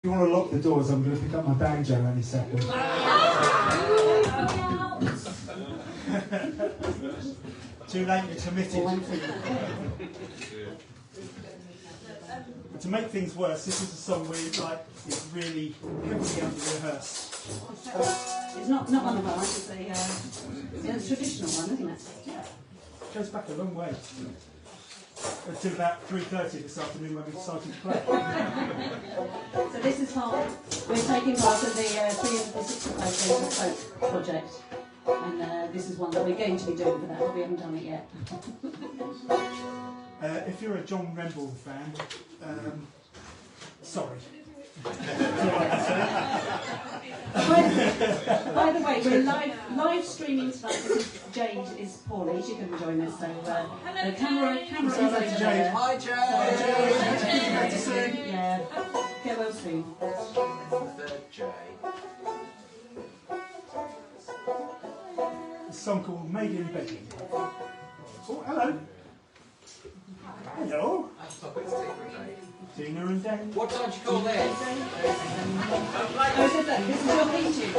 If you want to lock the doors, I'm going to pick up my banjo any second. Too late, you're committed. To make things worse, this is a song where it's like it's really heavily under rehearsed. It's not one of ours, it's a traditional one, isn't it? Yeah. It goes back a long way. Until about 3:30 this afternoon when we decided to play. So this is we're taking part of the 365 Days of Folk project. And this is one that we're going to be doing for that, but we haven't done it yet. If you're a John Remble fan, sorry. By the way, we're live streaming tonight because Jade is poorly. She couldn't join us, so the camera is over there. Hi, Jade. Hi, Jade. Yeah, get well soon. A song called Made in Begging. Oh, hello. Hello. Tina and Dan. What time do you call this? Oh, is that? This is your theme tune.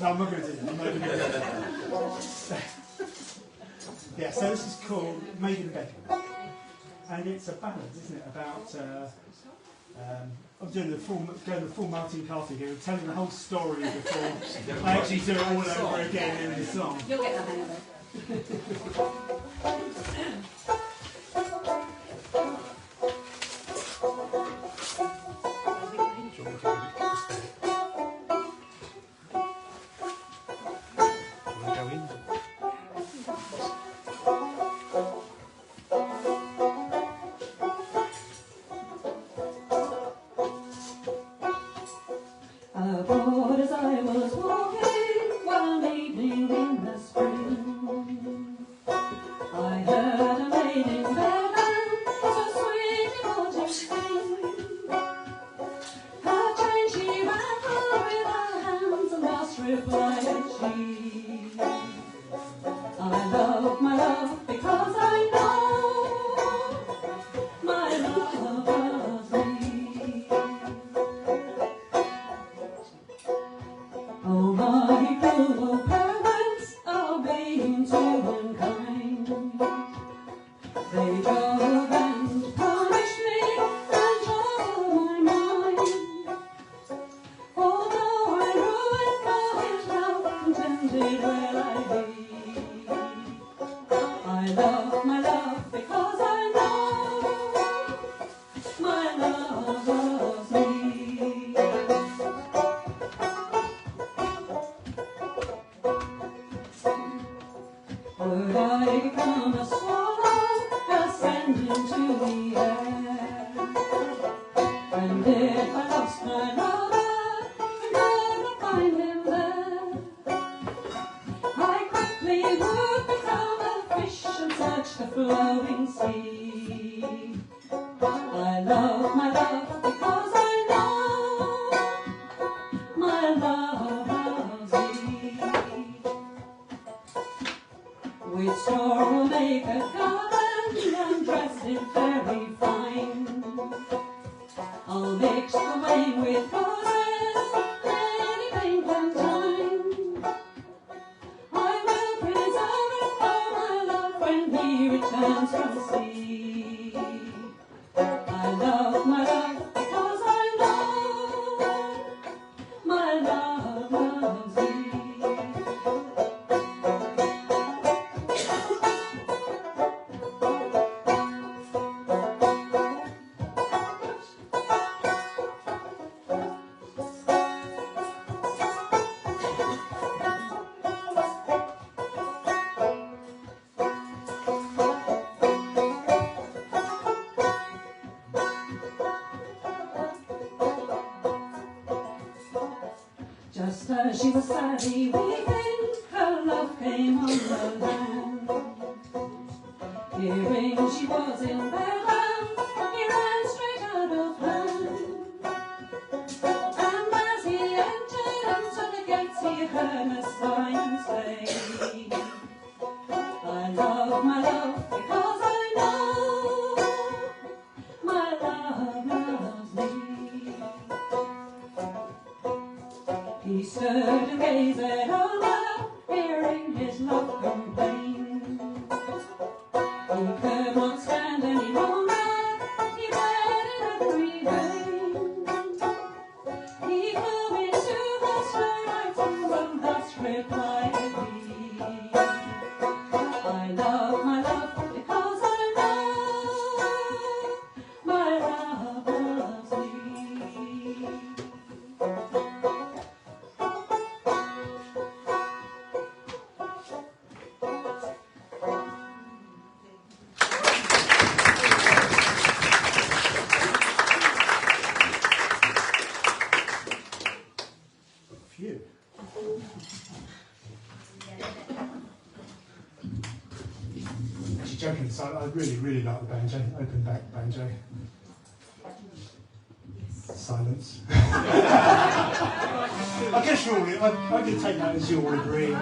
No, I'm not going to do that. I'm not going to do that. Yeah, so this is called Made in Begging. And it's a ballad, isn't it, about... I'm doing the full Martin Carthy here, telling the whole story before I actually do it all over again in the song. You'll get the hang of it. She was sadly weeping, her love came on the land. Hearing she was in Bedlam, he ran straight out of hand. And as he entered into the gates, he heard her sigh and say, I love my love because I know my stood and gazed over, hearing his love complain. He could not stand any longer, he bled in every vein. He flew into the starlight and thus replied he, I love my love because I know my love loves me. Phew. Actually, joking aside, I really like the banjo, open back banjo. Silence. I guess you're all, I can take that as you're all agreeing.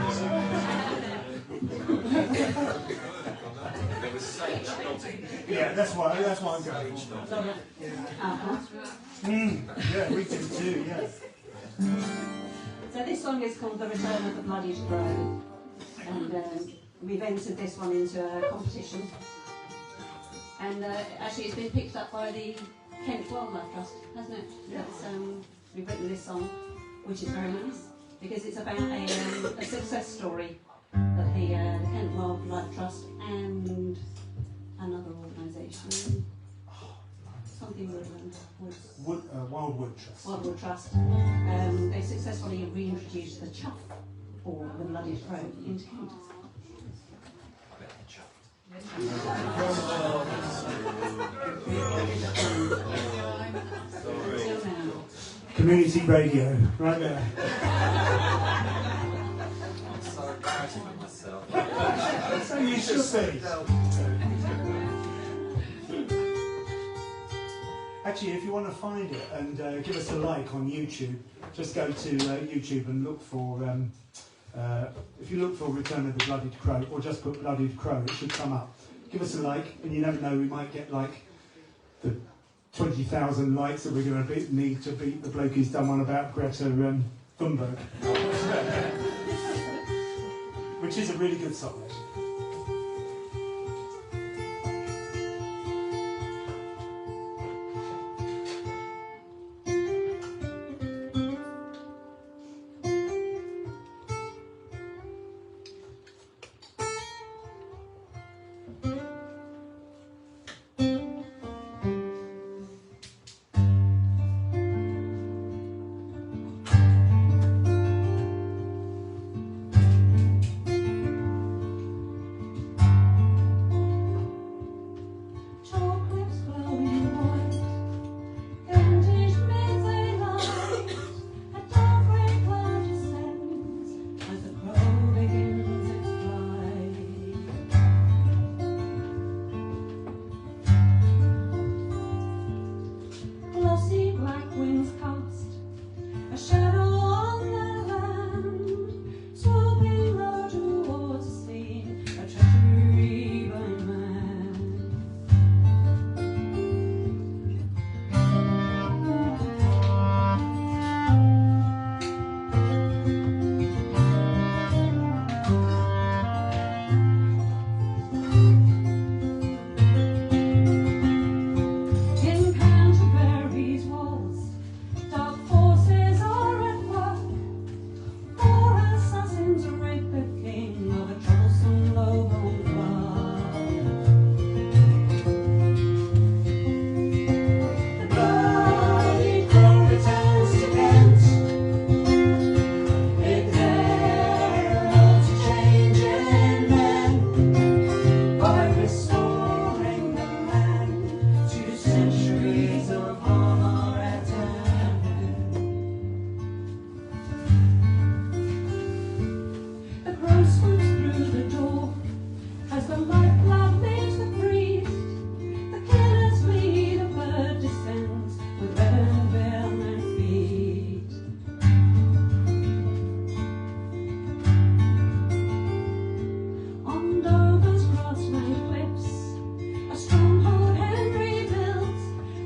There was sage nodding. Yeah, that's what I'm going for. Yeah, we did too, yeah. So this song is called The Return of the Bloodied Crow, and we've entered this one into a competition. And actually it's been picked up by the Kent Wildlife Trust, hasn't it? Yeah. We've written this song, which is very nice, because it's about a success story that the Kent Wildlife Trust and another organisation, something Woodland, Wildwood Trust. Wildwood Trust, they successfully reintroduced the chuff, or the bloodied crow, into Kent. Till now. Community radio, right there. I'm so embarrassed with myself. So you should be. Actually, if you want to find it and give us a like on YouTube, just go to YouTube and look for, if you look for Return of the Bloodied Crow, or just put Bloodied Crow, it should come up. Give us a like, and you never know, we might get like the 20,000 likes that we're going to need to beat the bloke who's done one about Greta Thunberg. Which is a really good song, actually.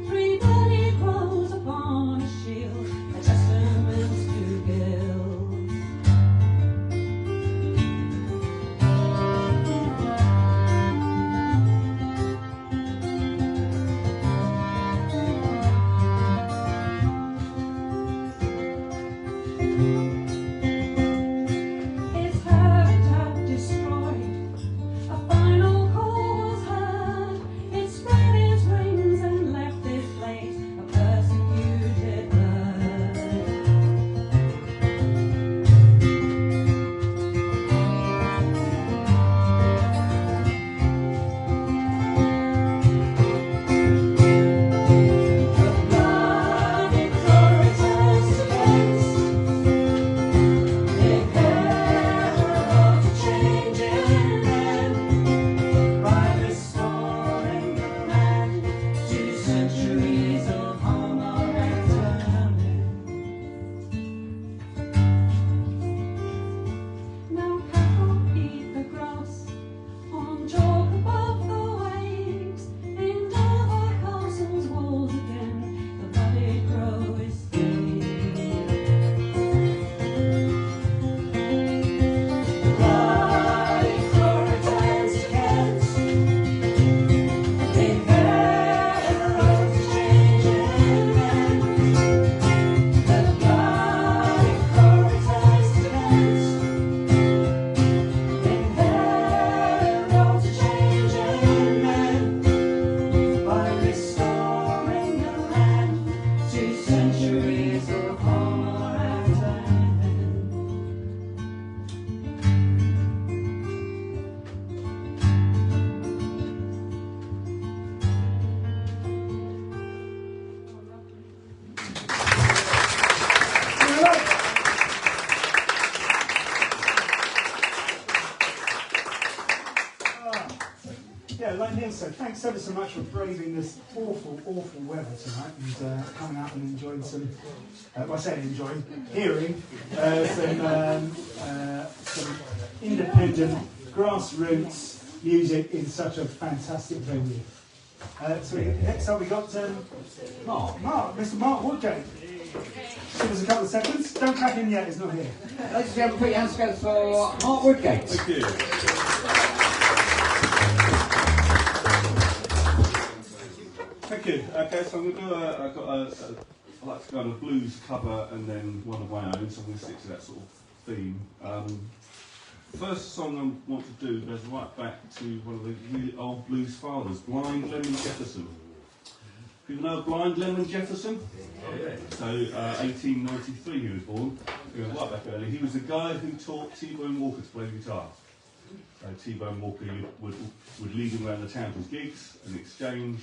Three bloody centuries of Homer and Turner. Now cattle eat the grass on chalk above the waves, in Dover castle's walls again, the bloody crow is still. The bloody crow returns to Kent, in their roads changing men. The bloody crow returns to Kent, in their roads changing men, by restoring the land to centuries of Homer and Turner. Yeah, like Neil said, thanks ever so much for braving this awful, awful weather tonight and coming out and enjoying some, well, I say enjoying, hearing some independent grassroots music in such a fantastic venue. So next up we got Mr. Mark Woodgate. Give us a couple of seconds. Don't crack in yet, he's not here. Ladies and gentlemen, put your hands together for Mark Woodgate. Thank you. Thank you. Okay, so I'm going to do I like to go on a blues cover and then one of my own, so I'm going to stick to that sort of theme. First song I want to do goes right back to one of the really old blues fathers, Blind Lemon Jefferson. People know Blind Lemon Jefferson? Oh, yeah. So, 1893 he was born. He was right back early. He was the guy who taught T-Bone Walker to play the guitar. So T-Bone Walker would lead him around the town to his gigs, and in exchange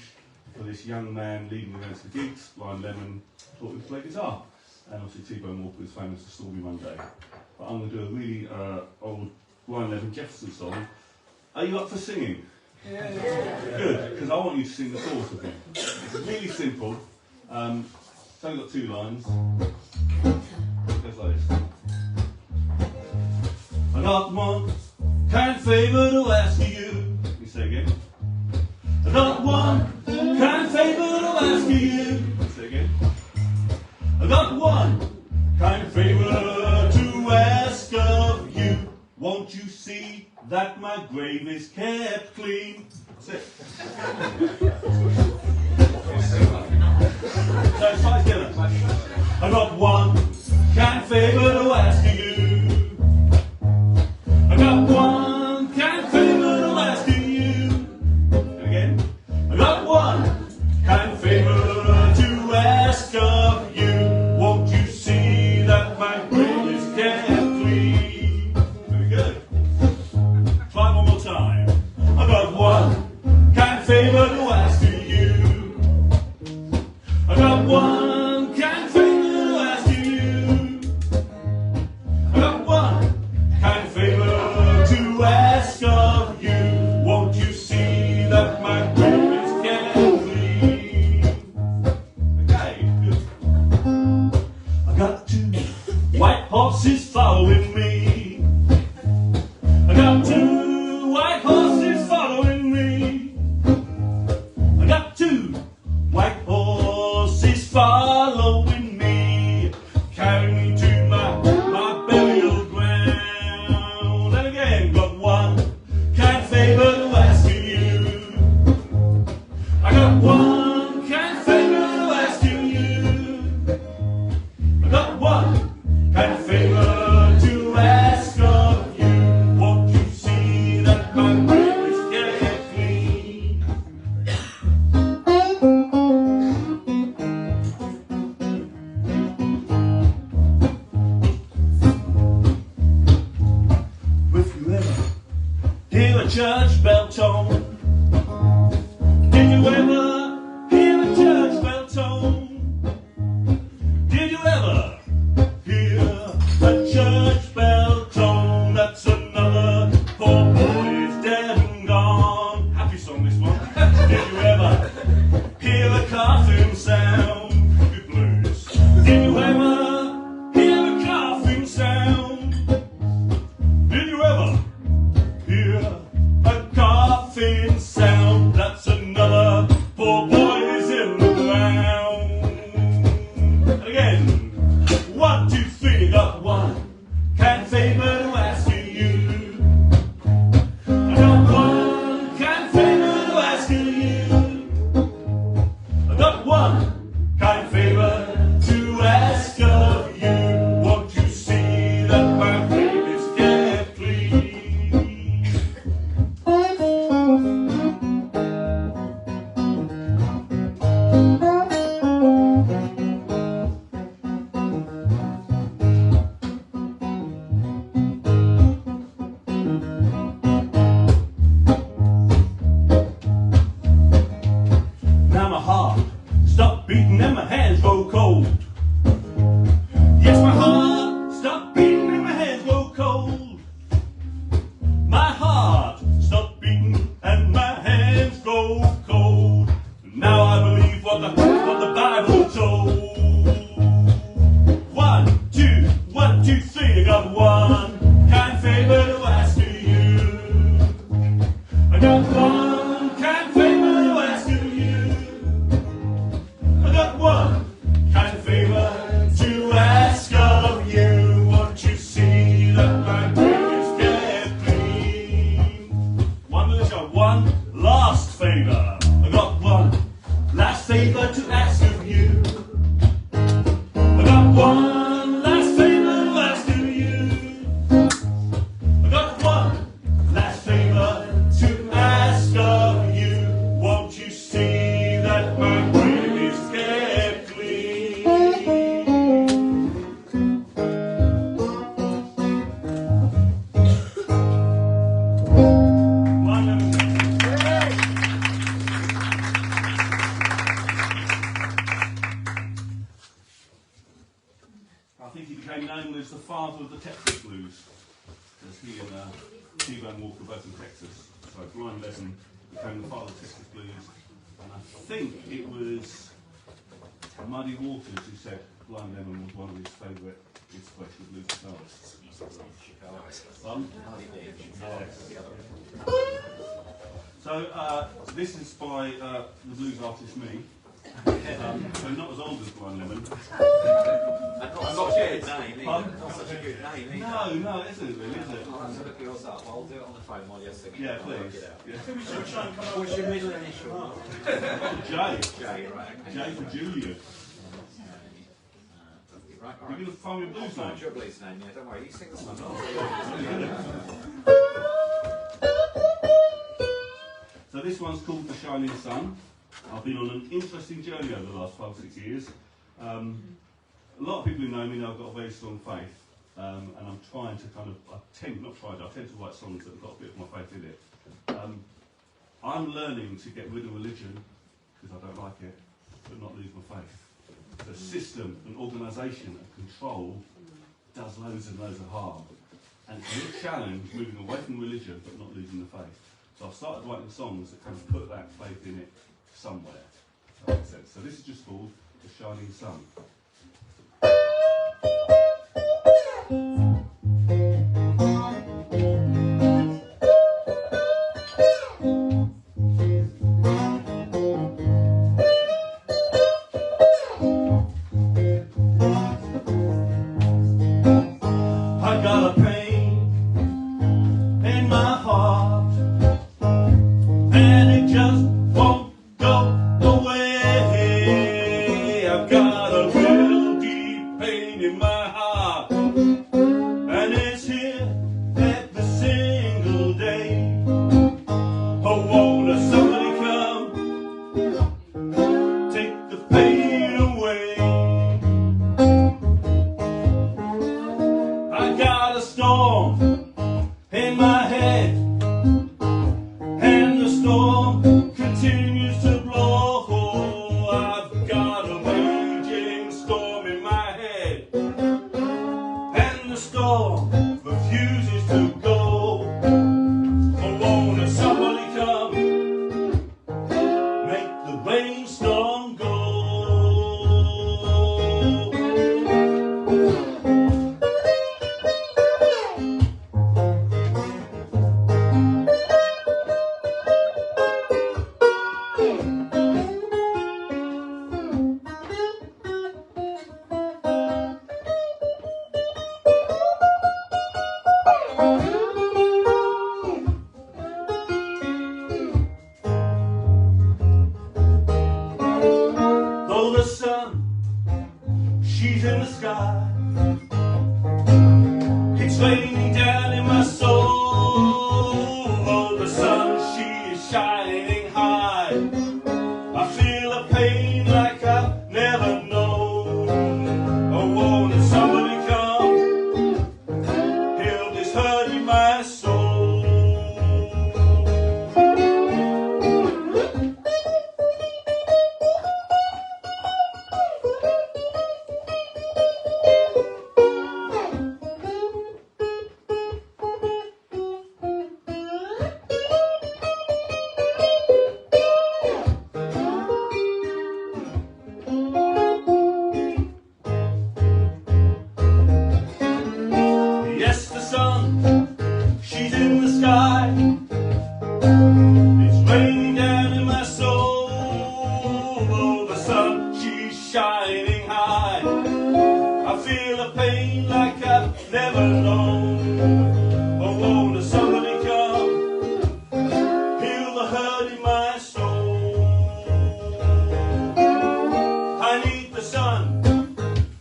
for this young man leading him around to the gigs, Blind Lemon taught him to play guitar. And obviously T-Bone Walker was famous for Stormy Monday. But I'm going to do a really old Blind Lemon Jefferson song. Are you up for singing? Yeah. Good, because I want you to sing the chorus with me. It's really simple. It's only got two lines. It goes like this. I got one kind favour to ask you. Let me say again. I got one kind favour to ask you. Say again. I got one kind favour to ask of you. Won't you see that my grave is kept clean? That's it. So it's five together. I got one kind favour to ask you. I got one kind favour to ask you. And again. I got one kind favour to ask of you. Won't you see that my grave is kept clean? Very good. Try one more time. I got one kind favour to ask of you. I got one kind favour to ask of you. I got one kind favour to ask of you. Won't you see that my grave is kept clean? Okay, good. I got two white horses following me. I got two white horses following me. I got two white horses following me. Carry me to my burial ground. And again, got one kind favour to ask of you. I got one kind favour to ask of you. I got one kind favour to ask of you. Won't you see that my grave is kept clean? If you ever hear a church bell tone, did you ever hear a church bell tone? Did you ever hear a church bell tone? That's another poor boy is dead and gone. Happy song, this one. Did you ever hear a coffin round. And again, 1, 2, 3, got one. Can't favor to ask you. I got one. Can't favor to ask you. I got one. Can't favor to ask of you. Won't you see that my grave is kept clean? Now my heart stop beating and my hands go cold. Yes, my heart stop beating and my hands go cold. My heart stop beating and my hands go cold. Now I believe what the Bible told. 1, 2, 1, 2, 3, I got one. Kind favor to ask of you. I got one. Kind favor to ask of you. I got one kind of favor to ask of you. Won't you see that my grave is kept clean? One last favor. I got one last favor to ask of you. I got one last favor to ask of you. I got one last favor to ask of you. Won't you see that my grave is kept clean? One of them. I think he became known as the father of the Texas blues, because he and Steve Van Walker both in Texas. So Blind Lesson became the father of Texas blues, and I think it was Muddy Waters who said Blind Lemon was one of his favourite inspirational blues guitarists. So this is by the blues artist me. So not as old as Blind Lemon. Not such a good name, either. Pardon? Not such a good name, either. No, it isn't really, is it? I'll have to look yours up. I'll do it on the phone while you're singing. Yeah, I'll work please. it out. Yeah. What's your middle initial? J. J, right, okay. J for Julia. Right, all You're going to find me a I'll blues find name. your blues name, yeah, don't worry. You sing the song. So this one's called The Shining Sun. I've been on an interesting journey over the last 5 or 6 years. A lot of people who know me know I've got a very strong faith, and I'm trying to I tend to write songs that have got a bit of my faith in it. I'm learning to get rid of religion, because I don't like it, but not lose my faith. The system and organisation and control does loads and loads of harm. And it's a real challenge moving away from religion but not losing the faith. So I've started writing songs that kind of put that faith in it somewhere. If that makes sense. So this is just called The Shining Sun. I got a pain in my heart, and it just won't go away. I've got a real deep pain in my heart. feel a pain like I've never known. Oh, won't somebody come, heal the hurt in my soul. I need the sun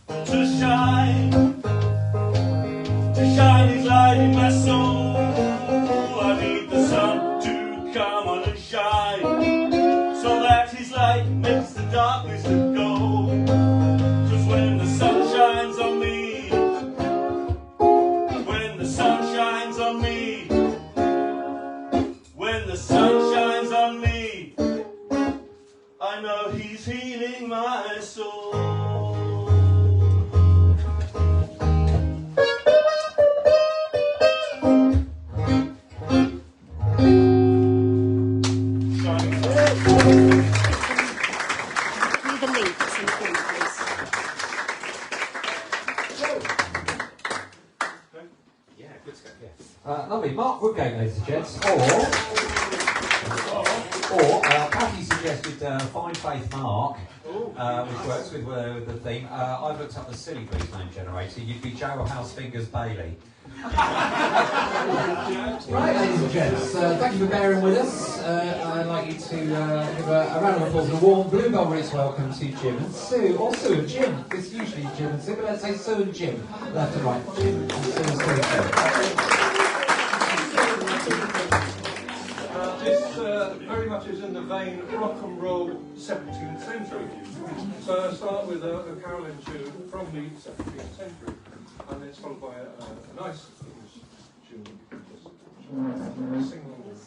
to shine his light in my soul. I need the sun to come on and shine, so that his light makes the darkness to go. 'Cause when the sun shines on me, when the sun shines on me, when the sun shines on me, I know he's healing my soul. Lovely. Mark Woodgate, ladies and gents, or Patty suggested Fine Faith Mark, which works with the theme. I've looked up the Silly Blues name generator. You'd be Joe House Fingers Bailey. Right, ladies and gents, thank you for bearing with us. I'd like you to give a round of applause and a warm Bluebell Roots welcome to Jim and Sue, or Sue and Jim. It's usually Jim and Sue, but let's say Sue and Jim, left and right. Jim and Sue and Sue. This very much is in the vein of rock and roll 17th century. So I start with a Carolyn tune from the 17th century, and it's followed by a nice English tune that you can just sing along with.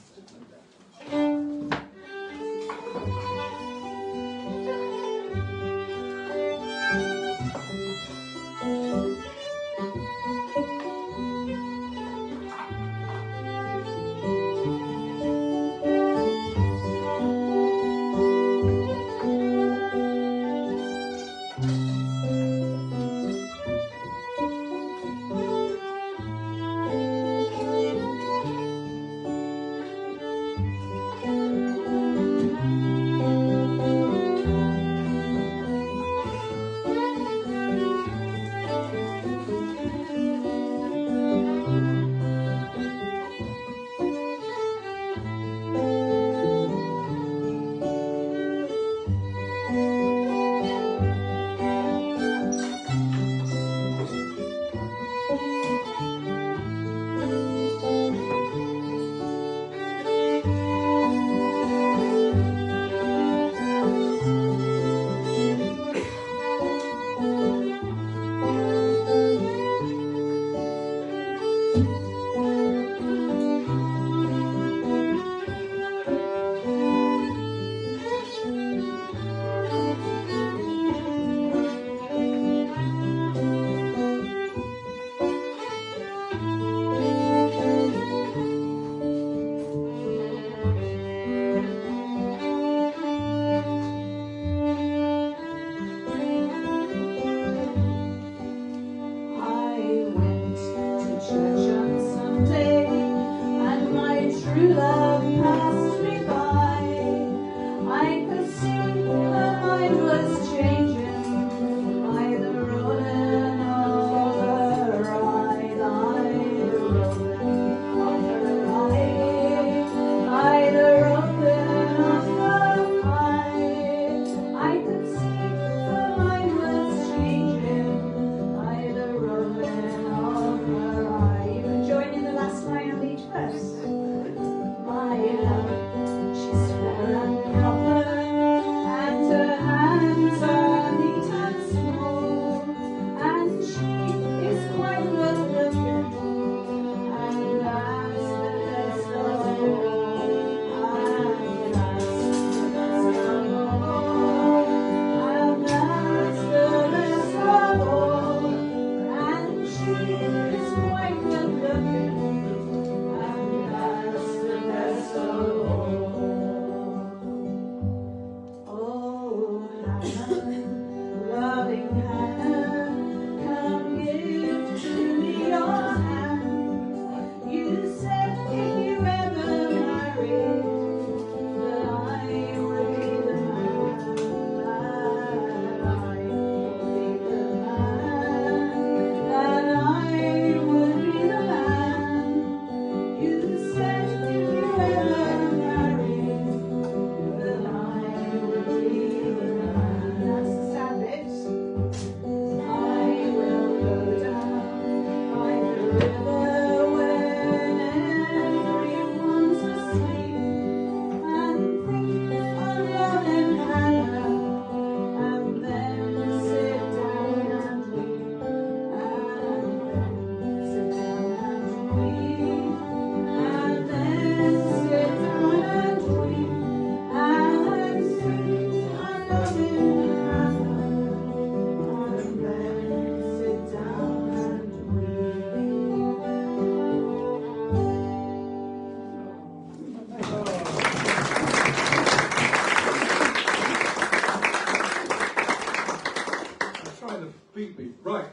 Beep beep. Right.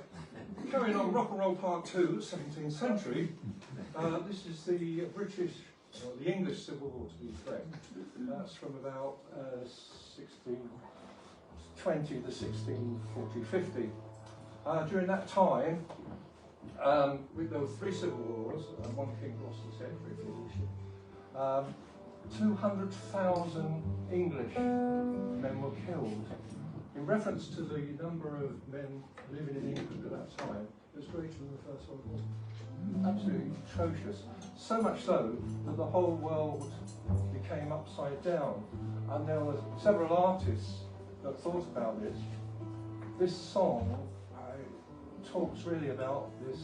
Carrying on, rock and roll part 2, 17th century. This is the British, or the English Civil War to be correct. That's from about 1620 to 1640-50. During that time, there were 3 civil wars, and one king lost his head, very foolish. 200,000 English men were killed. In reference to the number of men living in England at that time, it was greater than the First World War. Absolutely atrocious. So much so that the whole world became upside down. And there were several artists that thought about this. This song talks really about this.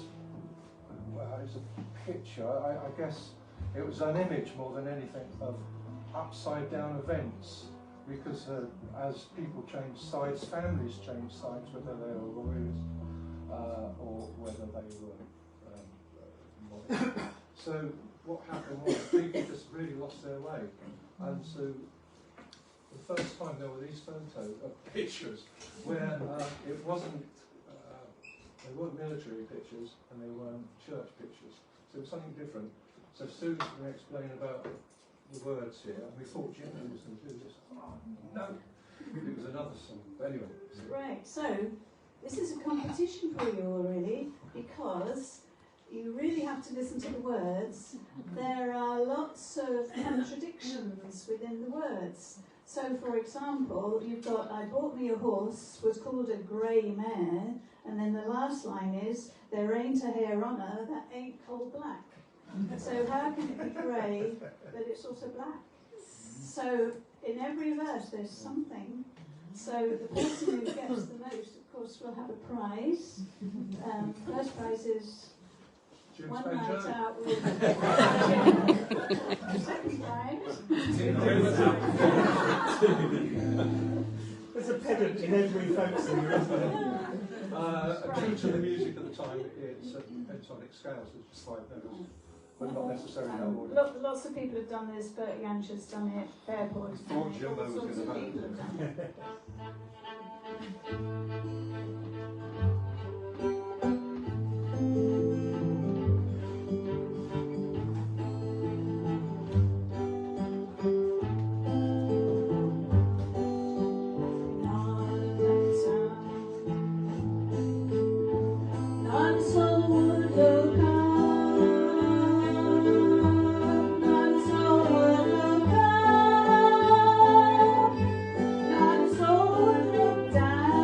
It's a picture, I guess it was an image more than anything of upside down events. Because as people change sides, families change sides, whether they were royalists or whether they were monarchists. So what happened was people just really lost their way. And so the first time there were these pictures where it wasn't, they weren't military pictures and they weren't church pictures. So it was something different. So Sue's going to explain about the words here, and we thought Jim was going to do this. Oh, no, it was another song. But anyway. Right, so this is a competition for you all, really, because you really have to listen to the words. There are lots of contradictions within the words. So, for example, you've got, I bought me a horse, was called a grey mare, and then the last line is, there ain't a hair on her that ain't coal black. So how can it be grey, but it's also black? So in every verse there's something. So the person who gets the most, of course, will have a prize. First prize is Jim's one banjo. night out with second prize. There's a pedant in every folk singer, isn't there? Due to the music at the time, it's pentatonic scales, which is 5 notes, but not necessarily in that order. Lots of people have done this. Bert Jansch's done it. Fairboy's done Thought it. Jimbo All was sorts gonna of know. people have done it. Down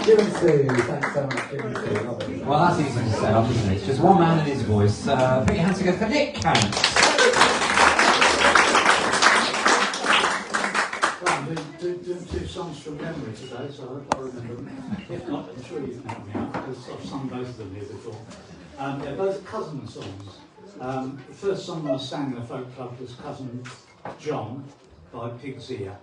Jim and Sue, thanks so much, Jim and Sue. Love it. Well, that's easy to set up, isn't it? It's just one man and his voice. Put your hands together for Nick Cant. Well, I'm doing 2 songs from memory today, so I hope I remember them. If not, I'm sure you can help me out, because I've sung both of them here before. They're both cousin songs. The first song I sang in a folk club was Cousin John by Pig's Ear.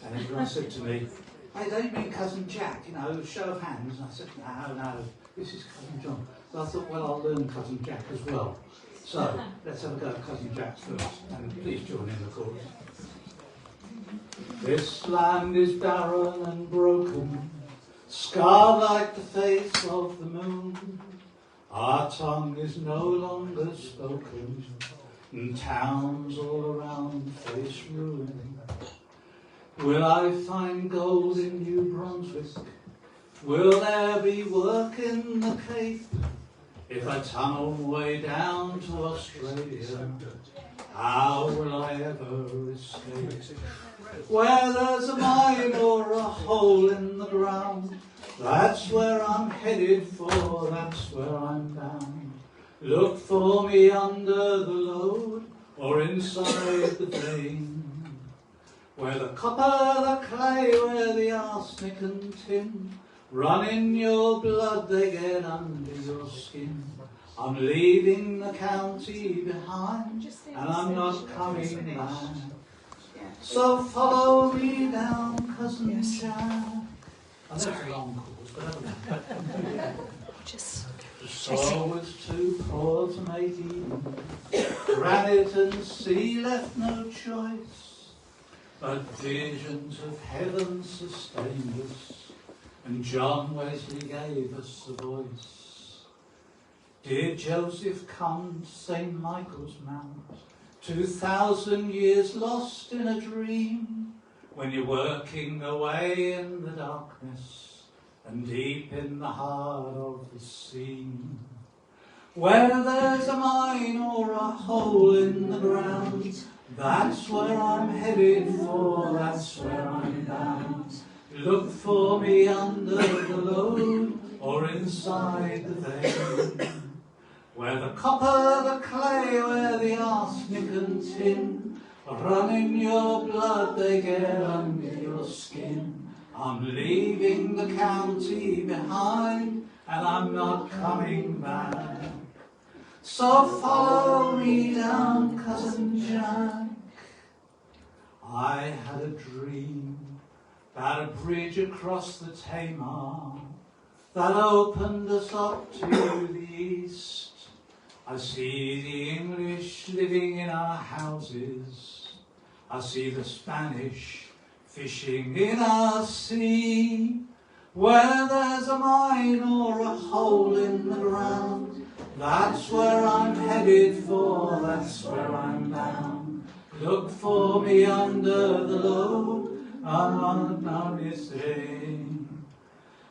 And everyone said to me, "Hey, don't you mean Cousin Jack, you know, show of hands?" And I said, no, this is Cousin John. So I thought, well, I'll learn Cousin Jack as well. So, let's have a go at Cousin Jack first, and please join in the chorus. This land is barren and broken, scarred like the face of the moon. Our tongue is no longer spoken, and towns all around face ruin. Will I find gold in New Brunswick? Will there be work in the Cape? If I tunnel way down to Australia, how will I ever escape? Where there's a mine or a hole in the ground, that's where I'm headed for, that's where I'm bound. Look for me under the load or inside the vein. Where the copper, the clay, where the arsenic and tin run in your blood, they get under your skin. I'm leaving the county behind, and I'm not coming back. So follow me down, Cousin Jack. I know it's a long course, but the soil was too poor to make even. Granite and sea left no choice, but visions of heaven sustained us, and John Wesley gave us a voice. Did Joseph come to St. Michael's Mount, 2,000 years lost in a dream, when you're working away in the darkness and deep in the heart of the sea? Where there's a mine or a hole in the ground, that's where I'm headed for, that's where I'm bound. Look for me under the load or inside the vein. Where the copper, the clay, where the arsenic and tin run in your blood, they get under your skin. I'm leaving the county behind, and I'm not coming back. So follow me down, Cousin Jack. I had a dream about a bridge across the Tamar that opened us up to the east. I see the English living in our houses. I see the Spanish fishing in our sea. Where there's a mine or a hole in the ground, that's where I'm headed for, that's where I'm bound. Look for me under the load, I'm not missing.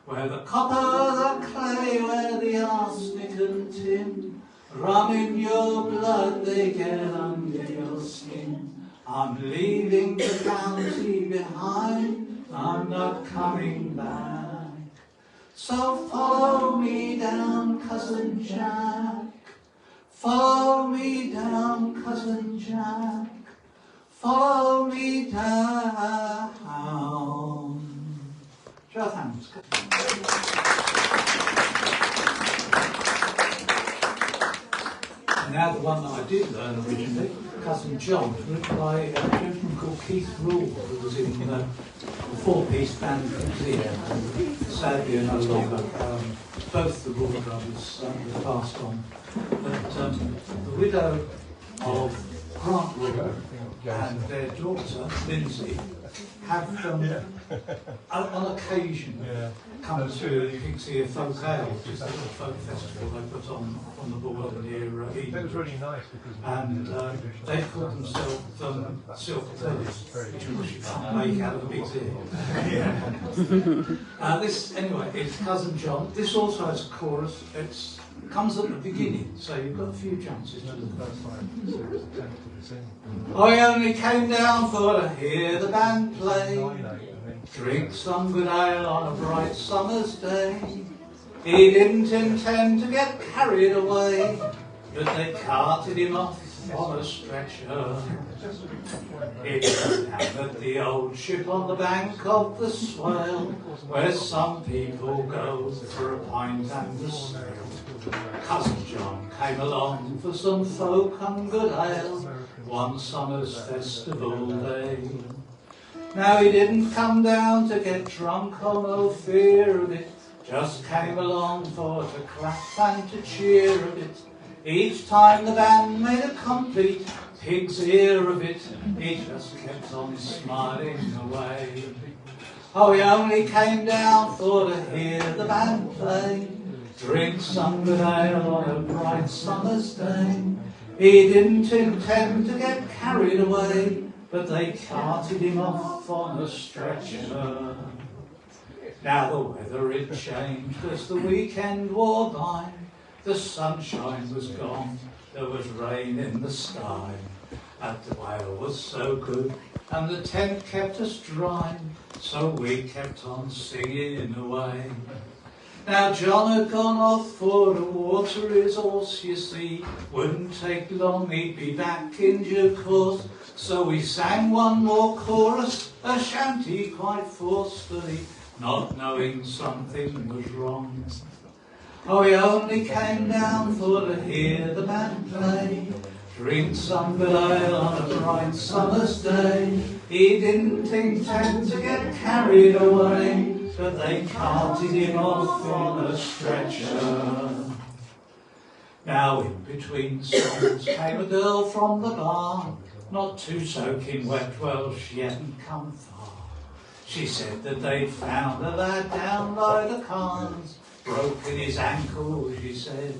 Where the copper, the clay, where the arsenic and tin run in your blood, they get under your skin. I'm leaving the county behind, I'm not coming back. So follow me down, Cousin Jack. Follow me down, Cousin Jack. Follow me down. Show of hands. And now the one that I did learn originally, Cousin John, written by a gentleman called Keith Rule, who was in the four-piece band here, and sadly are no longer. Both the Rule brothers were passed on. But the widow of Grant Rule and their daughter, Lindsay, have on occasion come to the King's Ear Folk Ale, which is a little folk festival they put on the border near Eden. It was really nice because and they call themselves silk tellers, which of course you can't make out of the Big Ear. This, anyway, it's Cousin John. This also has a chorus. It comes at the beginning, so you've got a few chances to do it. I only came down for to hear the band play, drink some good ale on a bright summer's day. He didn't intend to get carried away, but they carted him off on a stretcher. It was down at the old ship on the bank of the Swale, where some people go for a pint and a sail. Cousin John came along for some folk and good ale, one summer's festival day. Now he didn't come down to get drunk, oh no fear of it, just came along for to clap and to cheer a bit. Each time the band made a complete pig's ear of it, he just kept on smiling away. Oh, he only came down for to hear the band play, drink some good ale on a bright summer's day. He didn't intend to get carried away, but they carted him off on a stretcher. Now the weather had changed as the weekend wore by. The sunshine was gone, there was rain in the sky. And the whale was so good, and the tent kept us dry, so we kept on singing away. Now John had gone off for to water his horse, you see. Wouldn't take long, he'd be back in due course. So we sang one more chorus, a shanty quite forcefully, not knowing something was wrong. Oh, he only came down for to hear the band play, drink some good ale on a bright summer's day. He didn't intend to get carried away, but they carted him off on a stretcher. Now in between songs came a girl from the bar, not too soaking wet, well she hadn't come far. She said that they'd found a lad down by the Cans, broken his ankle, she said.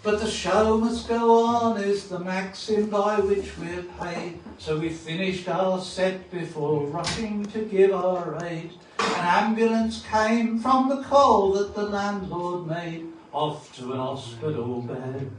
But the show must go on is the maxim by which we're paid. So we finished our set before rushing to give our aid. An ambulance came from the call that the landlord made, off to an hospital bed.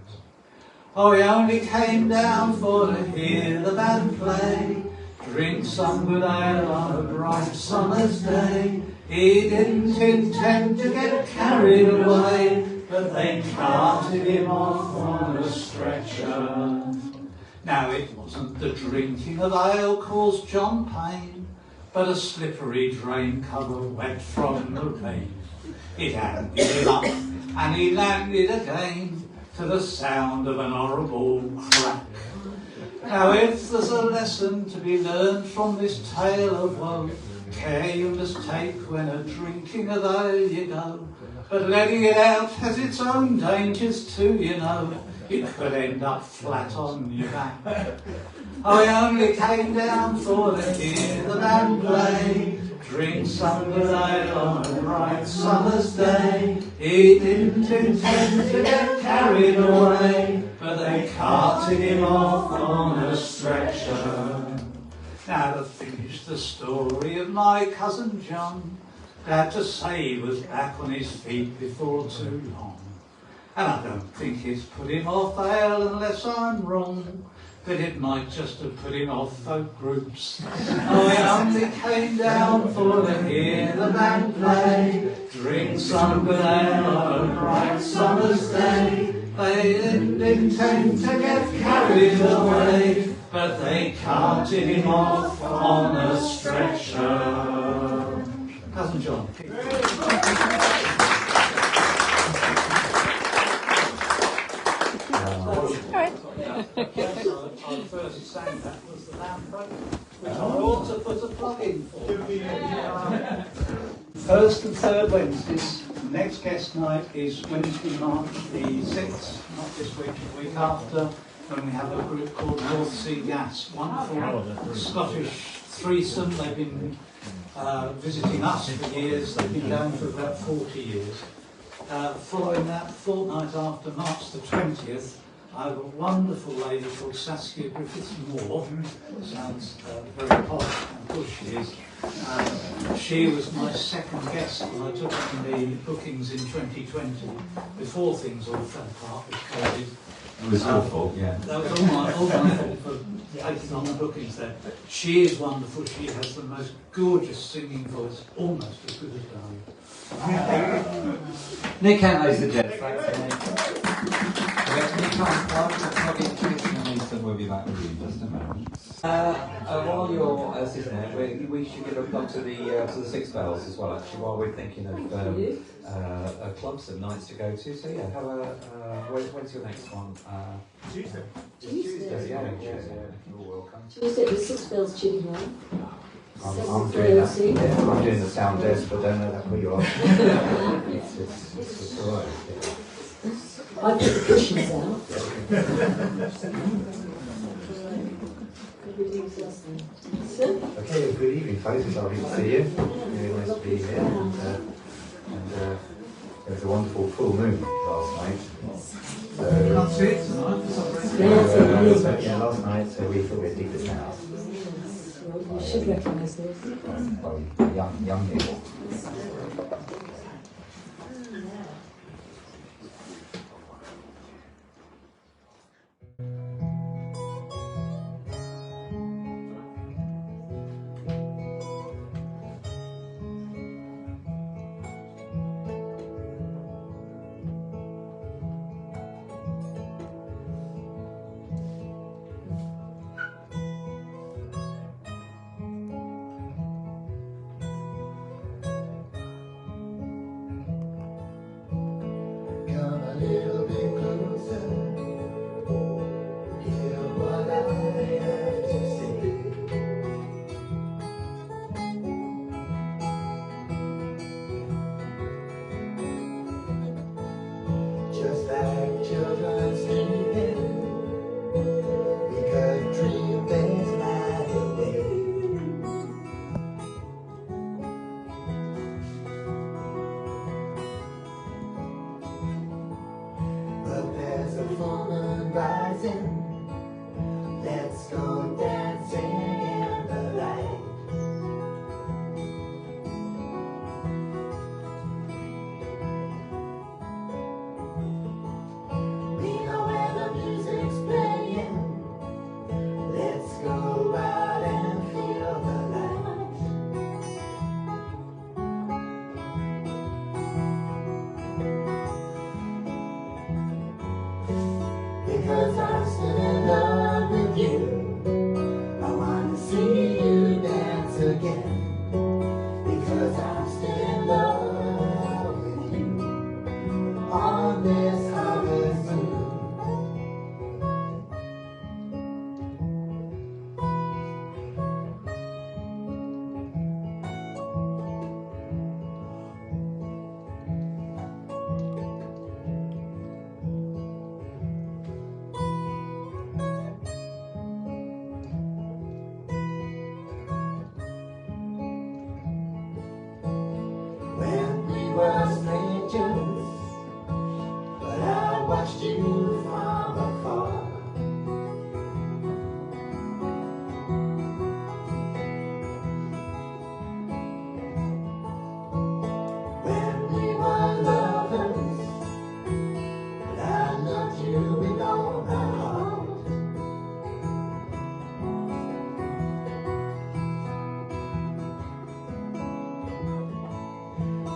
Oh, he only came down for to hear the band play, drink some good ale on a bright summer's day. He didn't intend to get carried away, but they carted him off on a stretcher. Now it wasn't the drinking of ale caused John pain, but a slippery drain cover wet from the rain. It handed him up and he landed again to the sound of an horrible crack. Now if there's a lesson to be learned from this tale of woe, care you must take when a drinking of ale you go. But letting it out has its own dangers too, you know. You could end up flat on your back. I only came down for to hear the band play, drink some good ale on a bright summer's day. He didn't intend to get carried away, but they carted him off on a stretcher. Now to finish the story of my cousin John, glad to say he was back on his feet before too long. And I don't think it's put him off ale unless I'm wrong, but it might just have put him off folk groups. I only came down for to hear the band play, drink some good ale on a bright summer's day. They didn't intend to get carried away, but they carted him off on a stretcher. Cousin John. I first sang that was the Lamb program, which I ought to put a plug in for. First and third Wednesdays. The next guest night is Wednesday, March the 6th, not this week, the week after, when we have a group called North Sea Gas. Wonderful Scottish threesome. They've been visiting us for years. They've been going for about 40 years. Following that, fortnight after March the 20th, I have a wonderful lady called Saskia Griffiths-Moore. Sounds very posh and pushy. She was my second guest when I took on the bookings in 2020, before things all fell apart with COVID. It was your fault, yeah. That was all my fault for taking on the bookings there. She is wonderful. She has the most gorgeous singing voice, almost as good as Donna. Nick Cant, ladies and gents. Thanks, Nick. We'll be back with you in just a moment. While you're sitting there, we should give a plug to the Six Bells as well. Actually, while we're thinking of clubs and nights to go to. So yeah, have a when's your next one? Tuesday. Tuesday. Yeah, you're welcome. Tuesday the Six Bells Chicken Run. I'm doing that. Yeah, I'm doing the sound desk, but don't know that put you off. It's alright. I put the cushions out. Okay, well, good evening, folks. It's lovely to see you. Really nice to be here. And it was a wonderful full moon last night. So, Can't see it tonight. yeah, last night, so we thought we'd dig this out. You should recognise this. By young people.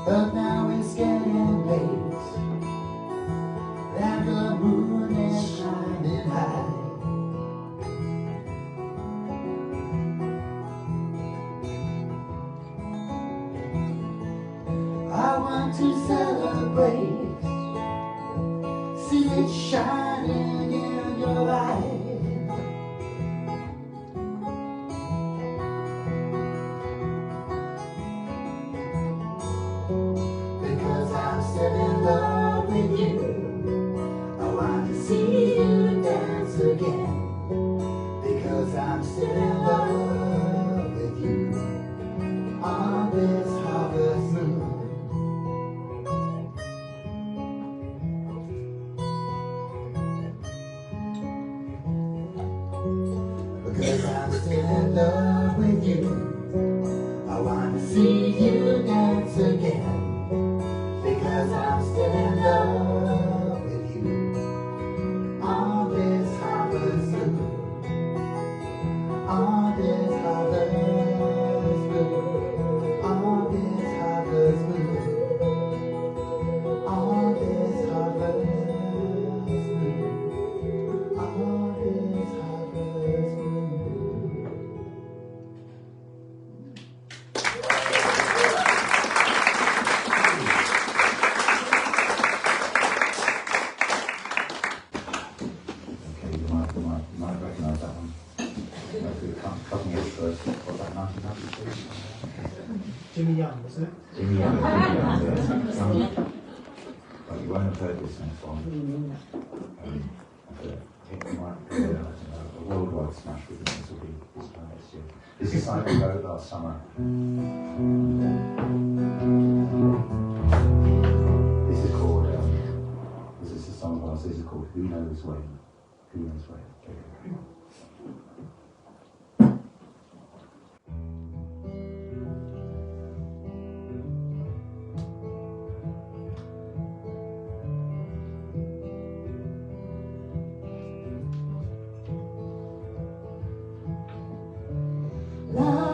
But now it's getting late, and the moon is shining high. I want to celebrate, see it shining in your eyes. Because I'm still in love with you. I want to see you dance again. Because I'm still in love with you on this harvest moon. end, wasn't it? In the end, but you won't have heard this next one. It might be a worldwide smash with this will be this time next year. This is something we wrote last summer. This is called, this is a song of ours, this is called Who Knows When? Who Knows When? La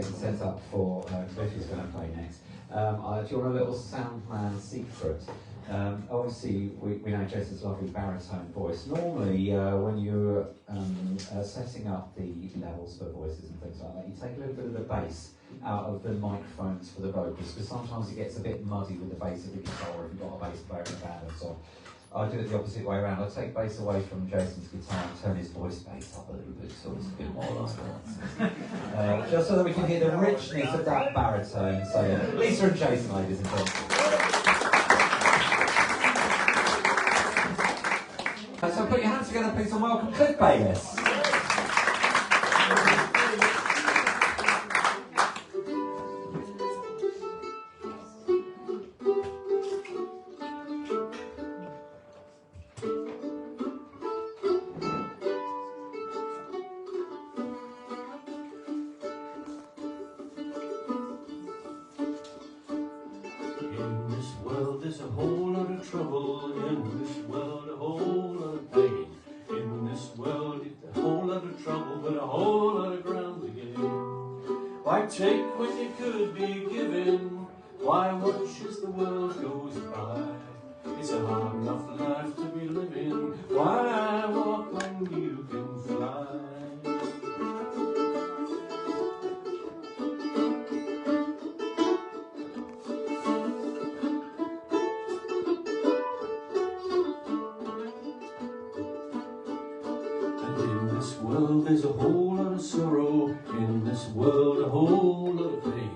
getting set up for Sophie's going to play next. Do you want a little Soundman secret? Obviously, we know Jason's lovely baritone voice. Normally, when you're setting up the levels for voices and things like that, you take a little bit of the bass out of the microphones for the vocals, because sometimes it gets a bit muddy with the bass of the guitar if you've got a bass player in the band and so on. I do it the opposite way around. I take bass away from Jason's guitar and turn his voice bass up a little bit, so it's a bit more like that. Just so that we can hear the richness of that baritone. So Lisa and Jason, ladies and gentlemen. So put your hands together, please, and welcome Cliff Bayliss. Take when you could be given. Why watch as the world goes by? It's a hard enough life to be living. Why walk when you can fly? And in this world there's a whole lot of sorrow. In this world a whole lot of pain.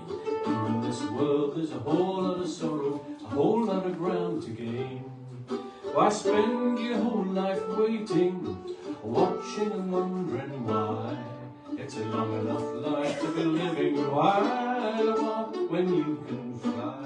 In this world there's a whole lot of sorrow, a whole lot of ground to gain. Why spend your whole life waiting, watching and wondering why? It's a long enough life to be living. Why walk when you can fly?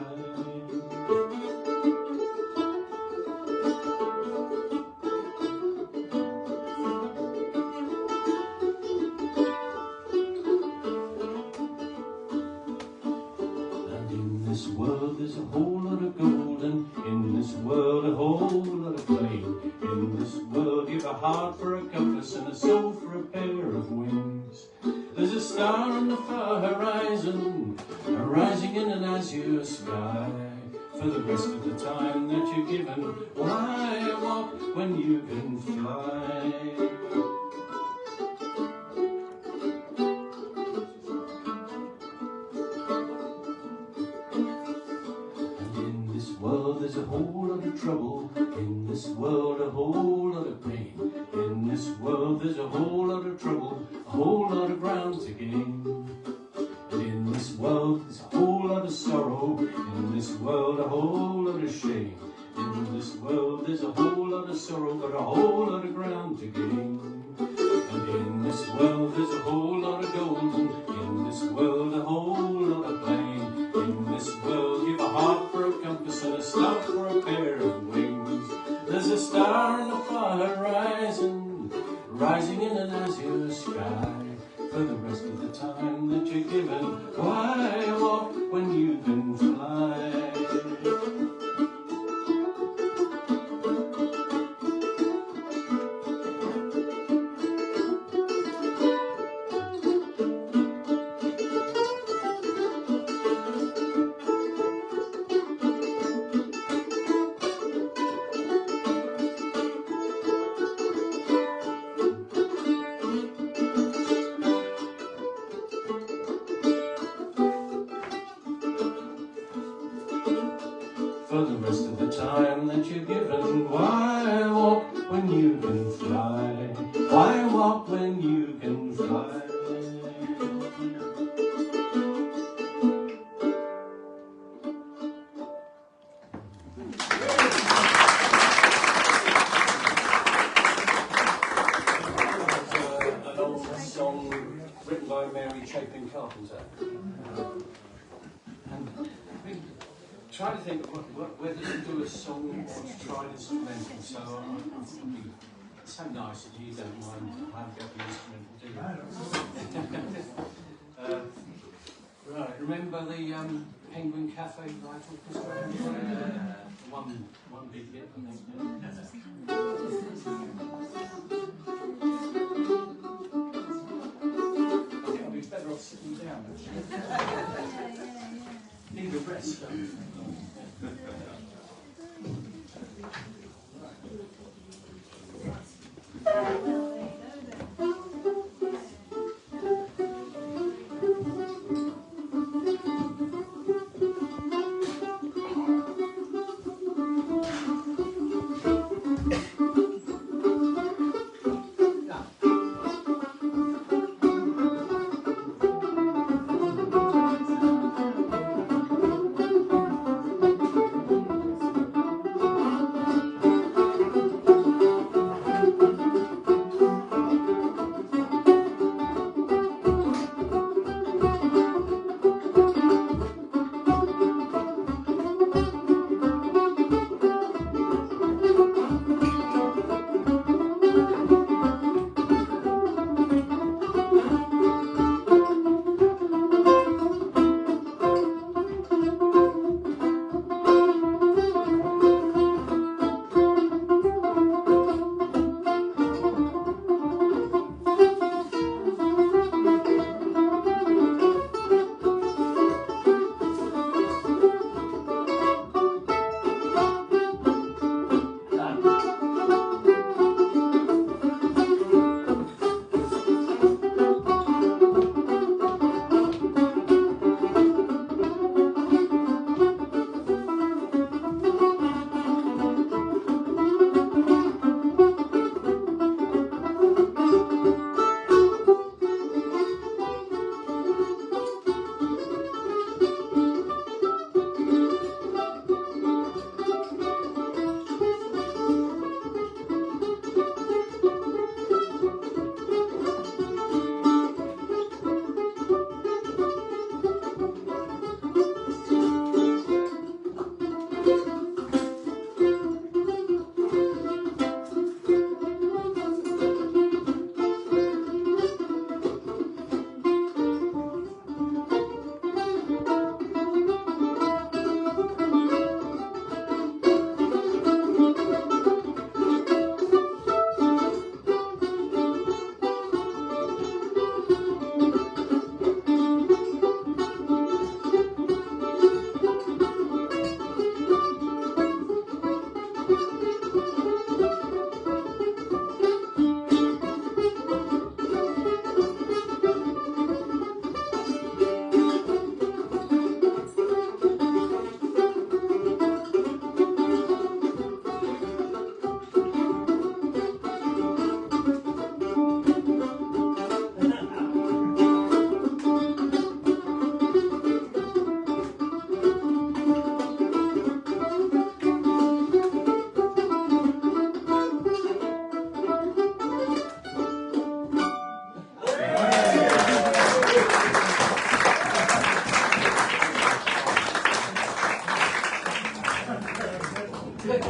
There's a whole lot of gold, and in this world a whole lot of flame. In this world you've a heart for a compass and a soul for a pair of wings. There's a star on the far horizon, rising in an azure sky. For the rest of the time that you're given, why walk when you can fly? There's a whole lot of trouble, in this world a whole lot of pain. In this world there's a whole lot of trouble, a whole lot of ground to gain. And in this world there's a whole lot of sorrow, in this world a whole lot of shame. In this world there's a whole lot of sorrow, but a whole lot of ground to gain. And in this world there's a whole lot of gold, in this world a whole lot of pain. In this world you've a heart for a compass and a star for a pair of wings. There's a star in the far horizon, rising in an azure sky. For the rest of the time that you're given, why walk when you can fly? For the rest of the time that you're given, why walk when you can fly? Why walk when you can fly? An old song written by Mary Chapin Carpenter. Trying to think whether to do a song or to try an instrumental, so it's so nice that you don't mind having the instrumental, do you? Right, remember the Penguin Cafe right on one big hit, I think. I think I'll be better off sitting down, actually.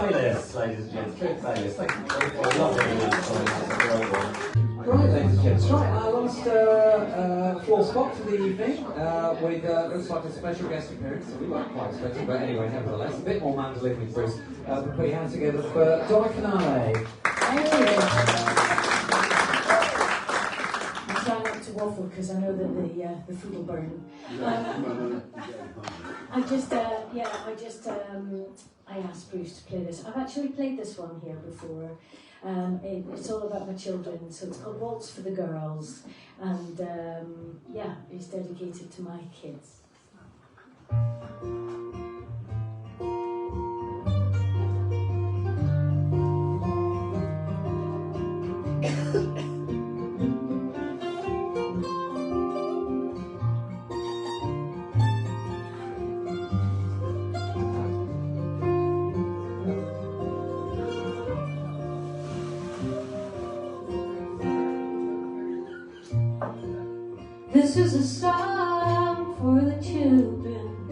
Bayliss, ladies and gents. Bayliss. Thank you. I love it. Right, ladies and gents. Right, our last floor spot for the evening. With looks like a special guest appearance that we weren't quite expecting, but anyway, nevertheless, a bit more mandolin with Bruce. We'll put your hands together for Donna Canale. I'm trying not to waffle because I know that the food will burn. I asked Bruce to play this. I've actually played this one here before. It's all about my children, so it's called Waltz for the Girls, and it's dedicated to my kids. This is a song for the children,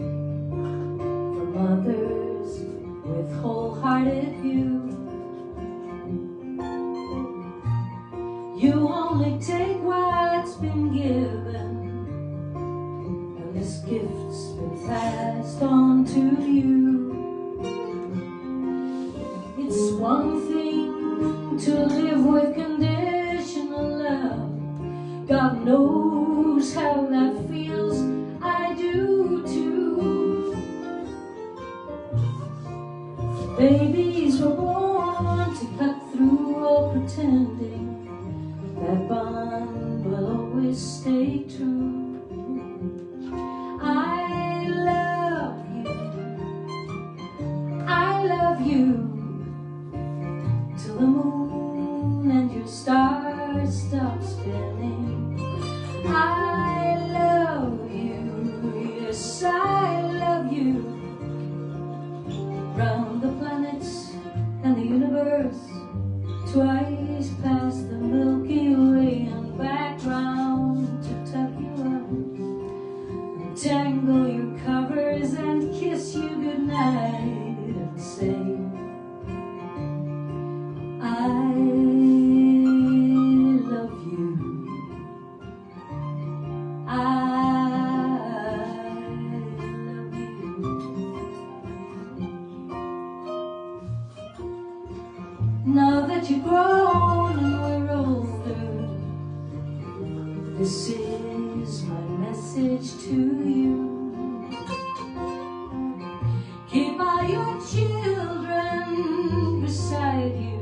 for mothers with wholehearted view. You only take what's been given, and this gift's been passed on to you. It's one thing to live with conditional love. God knows how that feels, I do too. Babies were born to cut through all pretending. That bond will always stay true. I love you till the moon and your stars stop spinning. I love you, yes I love you, round the planets and the universe, twice past the Milky Way and back round to tuck you up, tangle your covers and kiss you goodnight and say, I love you. I love you. Now that you're grown and we're older, this is my message to you. Keep all your children beside you,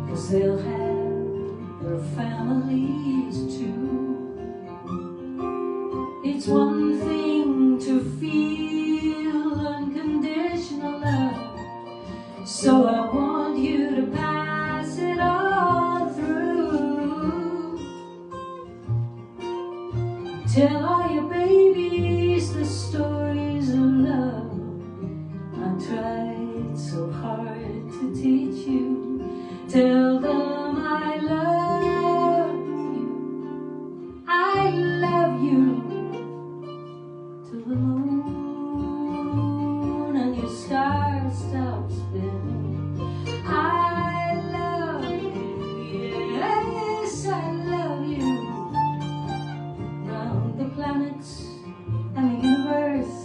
'cause they'll have their families too. It's one thing to feel unconditional love, so I want you to pass it all through. Tell all your babies the stories of love I tried so hard to teach you. Tell them I love you, I love you, till the moon and your stars stop spinning. I love you, yes I love you, round the planets and the universe,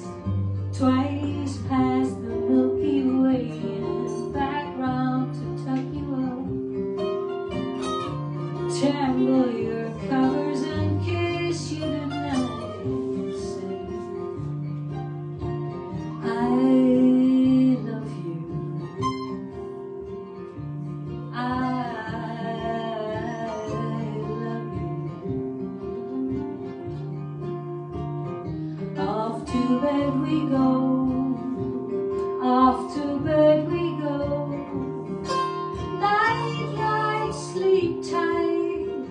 twice past the Milky Way and back round to tuck you up, tangle your covers and kiss you goodnight and say, I love you. I love you. Off to bed we go, off to bed we go. Night, night, sleep tight,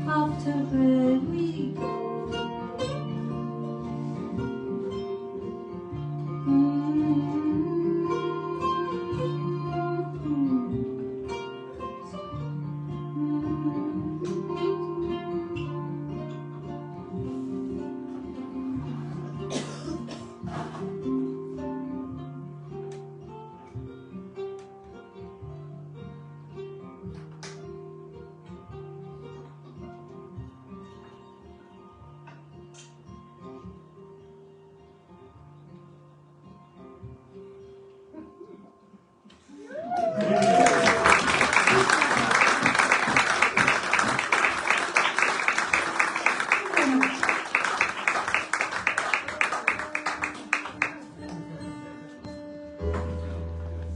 off to bed we go.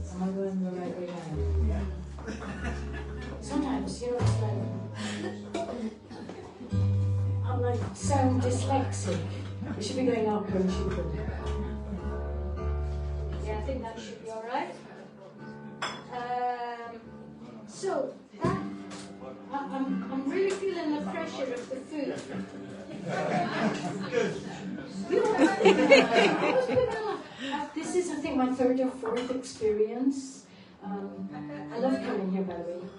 Am I going the right way now? Sometimes, you know, it's like I'm like sound dyslexic. It should be going up and should go down. Yeah, I think that should be all right. So that I'm really feeling the pressure of the food. This is, I think, my third or fourth experience. I love coming here, by the way.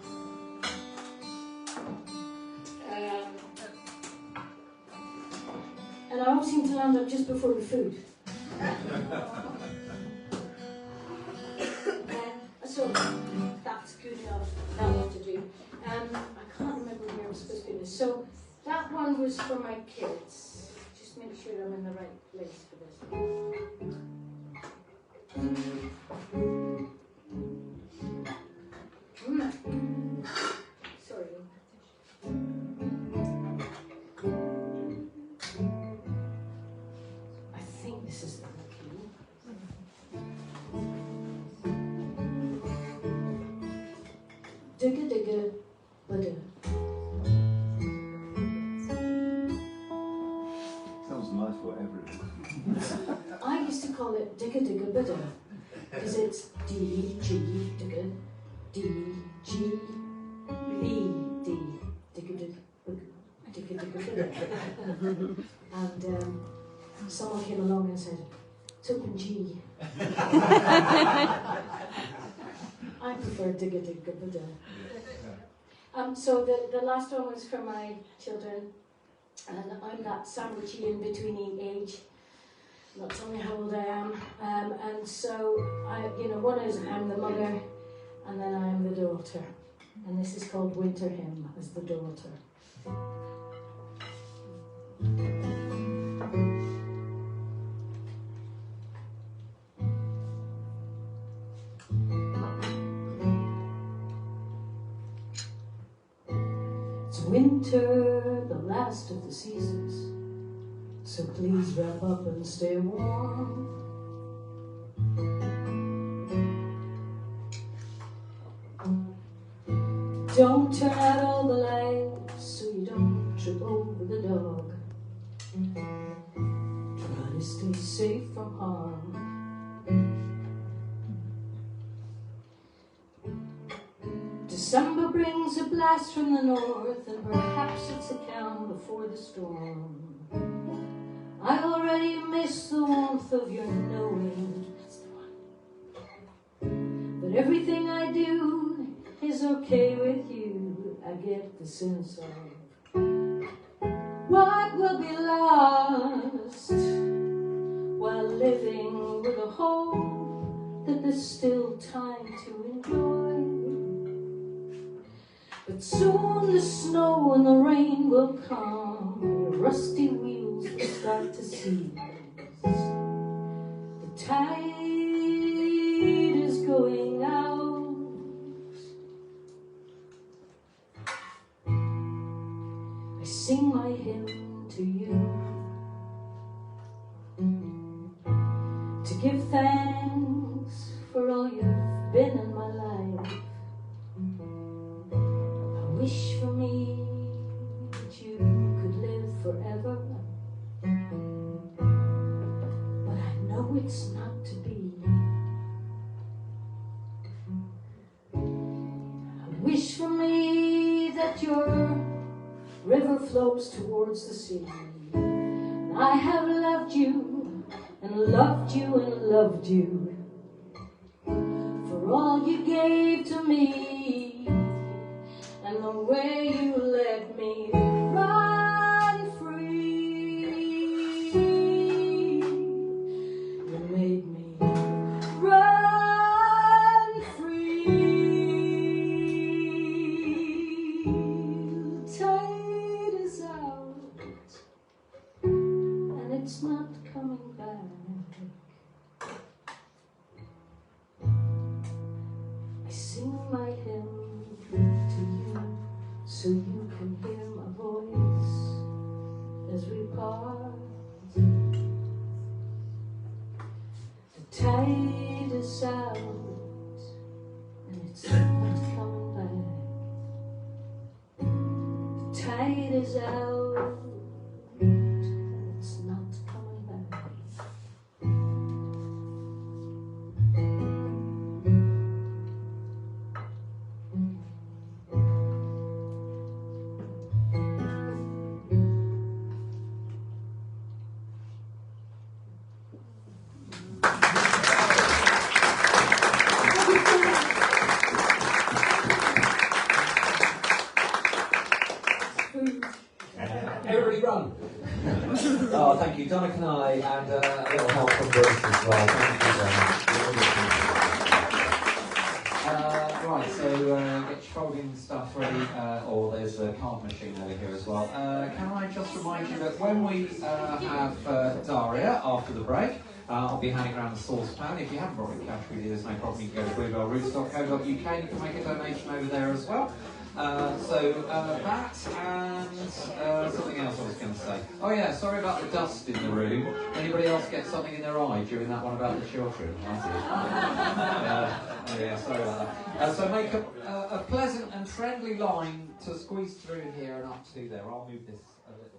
And I always seem to land up just before the food. So that's good enough. Now what to do. I can't remember where I'm supposed to do this. So that one was for my kids. Just make sure I'm in the right place for this. Sorry. I think this is the key. digga digga Buddha. Sounds nice, whatever it is. I used to call it digga digga Buddha because it's D G digga D G B D digga digga digga digga Buddha. And someone came along and said, "Token G." I prefer digga digga Buddha. So the last one was for my children, and I'm that sandwichy in between age. Not telling me how old I am, and so one is I'm the mother, and then I am the daughter, and this is called Winter Hymn as the daughter. It's winter, the last of the seasons. So please wrap up and stay warm. Don't turn out all the lights so you don't trip over the dog. Try to stay safe from harm. December brings a blast from the north, and perhaps it's the calm before the storm. I already miss the warmth of your knowing, but everything I do is okay with you. I get the sense of what will be lost while living with a hope that there's still time to enjoy. But soon the snow and the rain will come, your rusty wheels will start to seize. The tide is going out. I sing my hymn to you, to give thanks for all you've been in my life. Wish for me that you could live forever, but I know it's not to be. I wish for me that your river flows towards the sea. I have loved you and loved you and loved you for all you gave to me. And the way you let me run free, you made me run free. The tide is out, and it's not coming back. I sing my hymn to you, so you can hear my voice as we part. The tide is out, and it's not coming back. The tide is out, and it's not coming back. Everybody run. Oh, thank you, Donna Canale, and a little help from Bruce as well. Thank you very much. Right, so get your folding stuff ready, or there's a card machine over here as well. Can I just remind you that when we have Daria after the break, I'll be handing around the saucepan. If you haven't brought your cash with you, there's no problem. You can go to bluebellroots.co.uk. You can make a donation over there as well. That and something else I was going to say. Oh yeah, sorry about the dust in the room. Anybody else get something in their eye during that one about the children? I did. Yeah, sorry about that. So make a pleasant and friendly line to squeeze through here and up to there. I'll move this a little.